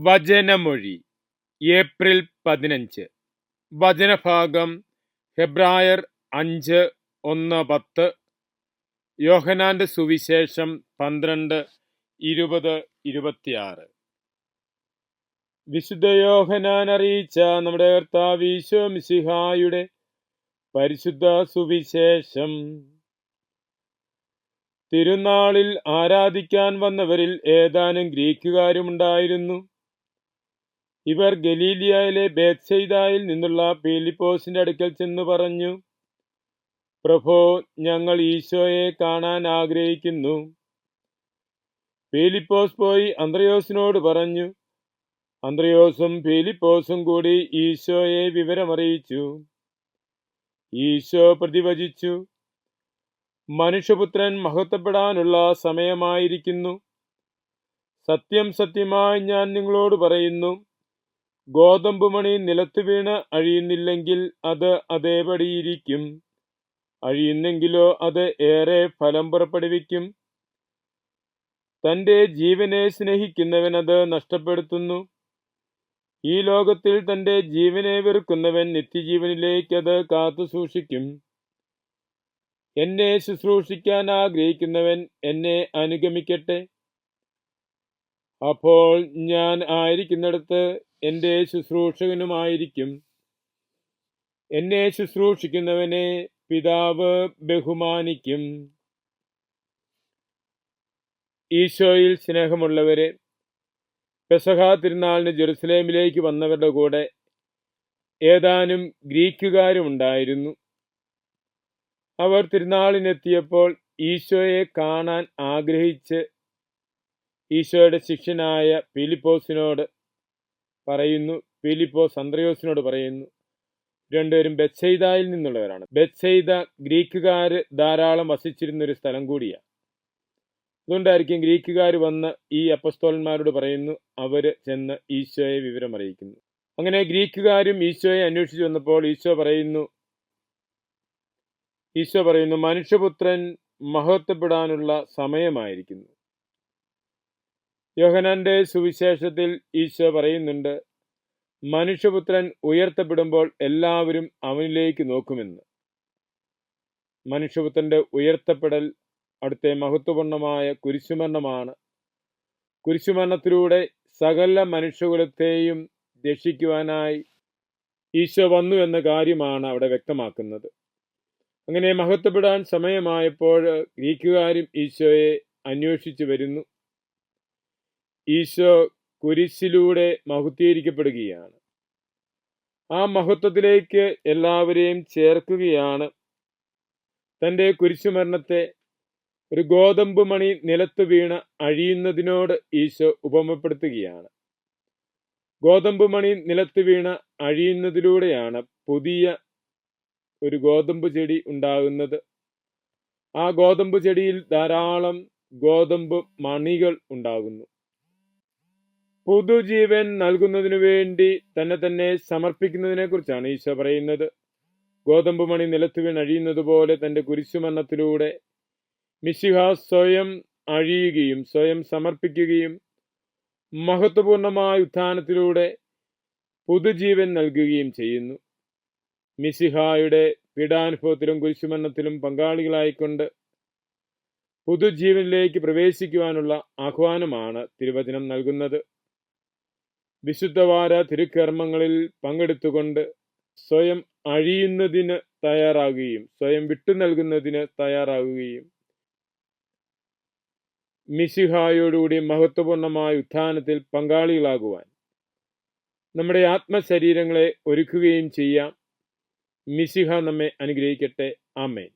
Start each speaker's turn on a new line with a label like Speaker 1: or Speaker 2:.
Speaker 1: വചനമൊഴി April 15. വചനഭാഗം ഹെബ്രായർ 5:1-10, യോഹന്നാന്റെ സുവിശേഷം 12:20-26. വിശുദ്ധ യോഹന്നാൻ അറിയിച്ച നമ്മുടെ കർത്താവ് ഈശോ മിശിഹായുടെ പരിശുദ്ധ സുവിശേഷം. തിരുനാളിൽ ആരാധിക്കാൻ വന്നവരിൽ ഏതാനും ഗ്രീക്കുകാരുമുണ്ടായിരുന്നു. ഇവർ ഗലീലിയയിലെ ബേത്സയിദായിൽ നിന്നുള്ള ഫിലിപ്പോസിന്റെ അടുക്കൽ ചെന്ന് പറഞ്ഞു, പ്രഭോ, ഞങ്ങൾ ഈശോയെ കാണാൻ ആഗ്രഹിക്കുന്നു. ഫിലിപ്പോസ് പോയി അന്ത്രയോസിനോട് പറഞ്ഞു. അന്ത്രയോസും ഫിലിപ്പോസും കൂടി ഈശോയെ വിവരമറിയിച്ചു. ഈശോ പ്രതിവചിച്ചു, മനുഷ്യപുത്രൻ മഹത്വപ്പെടാനുള്ള സമയമായിരിക്കുന്നു. സത്യം സത്യമായി ഞാൻ നിങ്ങളോട് പറയുന്നു, ഗോതമ്പുമണി നിലത്ത് വീണ് അഴിയുന്നില്ലെങ്കിൽ അത് അതേപടിയിരിക്കും, അഴിയുന്നെങ്കിലോ അത് ഏറെ ഫലം പുറപ്പെടുവിക്കും. തൻ്റെ ജീവനെ സ്നേഹിക്കുന്നവൻ അത് നഷ്ടപ്പെടുത്തുന്നു. ഈ ലോകത്തിൽ തൻ്റെ ജീവനെ വെറുക്കുന്നവൻ നിത്യജീവനിലേക്ക് അത് കാത്തു സൂക്ഷിക്കും. എന്നെ ശുശ്രൂഷിക്കാൻ ആഗ്രഹിക്കുന്നവൻ എന്നെ അനുഗമിക്കട്ടെ. അപ്പോൾ ഞാൻ ആയിരിക്കുന്നിടത്ത് എൻ്റെ ശുശ്രൂഷകനുമായിരിക്കും. എന്നെ ശുശ്രൂഷിക്കുന്നവനെ പിതാവ് ബഹുമാനിക്കും. ഈശോയിൽ സ്നേഹമുള്ളവരെ, പെസഹ തിരുനാളിന് ജെറുസലേമിലേക്ക് വന്നവരുടെ കൂടെ ഏതാനും ഗ്രീക്കുകാരുമുണ്ടായിരുന്നു. അവർ തിരുനാളിനെത്തിയപ്പോൾ ഈശോയെ കാണാൻ ആഗ്രഹിച്ച് ഈശോയുടെ ശിഷ്യനായ ഫിലിപ്പോസിനോട് പറയുന്നു. ഫിലിപ്പോസ് അന്ത്രയോസിനോട് പറയുന്നു. രണ്ടുപേരും ബേത്സയിദായിൽ നിന്നുള്ളവരാണ്. ബേത്സയിദ ഗ്രീക്കുകാർ ധാരാളം വസിച്ചിരുന്നൊരു സ്ഥലം കൂടിയാണ്. അതുകൊണ്ടായിരിക്കും ഗ്രീക്കുകാർ വന്ന് ഈ അപ്പസ്തോലന്മാരോട് പറയുന്നു. അവർ ചെന്ന് ഈശോയെ വിവരമറിയിക്കുന്നു. അങ്ങനെ ഗ്രീക്കുകാരും ഈശോയെ അന്വേഷിച്ചു വന്നപ്പോൾ ഈശോ പറയുന്നു, മനുഷ്യപുത്രൻ മഹത്വപ്പെടാനുള്ള സമയമായിരിക്കുന്നു. യോഹന്നാന്റെ സുവിശേഷത്തിൽ ഈശോ പറയുന്നുണ്ട്, മനുഷ്യപുത്രൻ ഉയർത്തപ്പെടുമ്പോൾ എല്ലാവരും അവനിലേക്ക് നോക്കുമെന്ന്. മനുഷ്യപുത്രന്റെ ഉയർത്തപ്പെടൽ അടുത്ത മഹത്വപൂർണമായ കുരിശുമരണമാണ്. കുരിശുമരണത്തിലൂടെ സകല മനുഷ്യകുലത്തെയും രക്ഷിക്കുവാനായി ഈശോ വന്നു എന്ന കാര്യമാണ് അവിടെ വ്യക്തമാക്കുന്നത്. അങ്ങനെ മഹത്വപ്പെടാൻ സമയമായപ്പോൾ ഗ്രീക്കുകാരും ഈശോയെ അന്വേഷിച്ചു വരുന്നു. ഈശോ കുരിശിലൂടെ മഹത്വീകരിക്കപ്പെടുകയാണ്. ആ മഹത്വത്തിലേക്ക് എല്ലാവരെയും ചേർക്കുകയാണ്. തൻ്റെ കുരിശുമരണത്തെ ഒരു ഗോതമ്പ് മണി നിലത്ത് വീണ് അഴിയുന്നതിനോട് ഈശോ ഉപമപ്പെടുത്തുകയാണ്. ഗോതമ്പ് മണി നിലത്ത് വീണ് അഴിയുന്നതിലൂടെയാണ് പുതിയ ഒരു ഗോതമ്പ് ചെടി ഉണ്ടാകുന്നത്. ആ ഗോതമ്പ് ചെടിയിൽ ധാരാളം ഗോതമ്പ് മണികൾ ഉണ്ടാകുന്നു. പുതുജീവൻ നൽകുന്നതിനു വേണ്ടി തന്നെ സമർപ്പിക്കുന്നതിനെ കുറിച്ചാണ് ഈശോ പറയുന്നത്. ഗോതമ്പ് മണി നിലത്ത് വീണ് അഴിയുന്നത് പോലെ തൻ്റെ കുരിശുമരണത്തിലൂടെ മിശിഹ സ്വയം അഴിയുകയും സ്വയം സമർപ്പിക്കുകയും മഹത്വപൂർണമായ ഉത്ഥാനത്തിലൂടെ പുതുജീവൻ നൽകുകയും ചെയ്യുന്നു. മിശിഹായുടെ പീഡാനുഭവത്തിലും കുരിശുമരണത്തിലും പങ്കാളികളായിക്കൊണ്ട് പുതുജീവനിലേക്ക് പ്രവേശിക്കുവാനുള്ള ആഹ്വാനമാണ് തിരുവചനം നൽകുന്നത്. വിശുദ്ധവാര തിരുക്കർമ്മങ്ങളിൽ പങ്കെടുത്തുകൊണ്ട് സ്വയം അഴിയുന്നതിന് തയ്യാറാകുകയും സ്വയം വിട്ടു നൽകുന്നതിന് തയ്യാറാകുകയും മിശിഹായോടുകൂടി മഹത്വപൂർണമായ ഉത്ഥാനത്തിൽ പങ്കാളികളാകുവാൻ നമ്മുടെ ആത്മശരീരങ്ങളെ ഒരുക്കുകയും ചെയ്യാം. മിശിഹ നമ്മെ അനുഗ്രഹിക്കട്ടെ. ആമേൻ.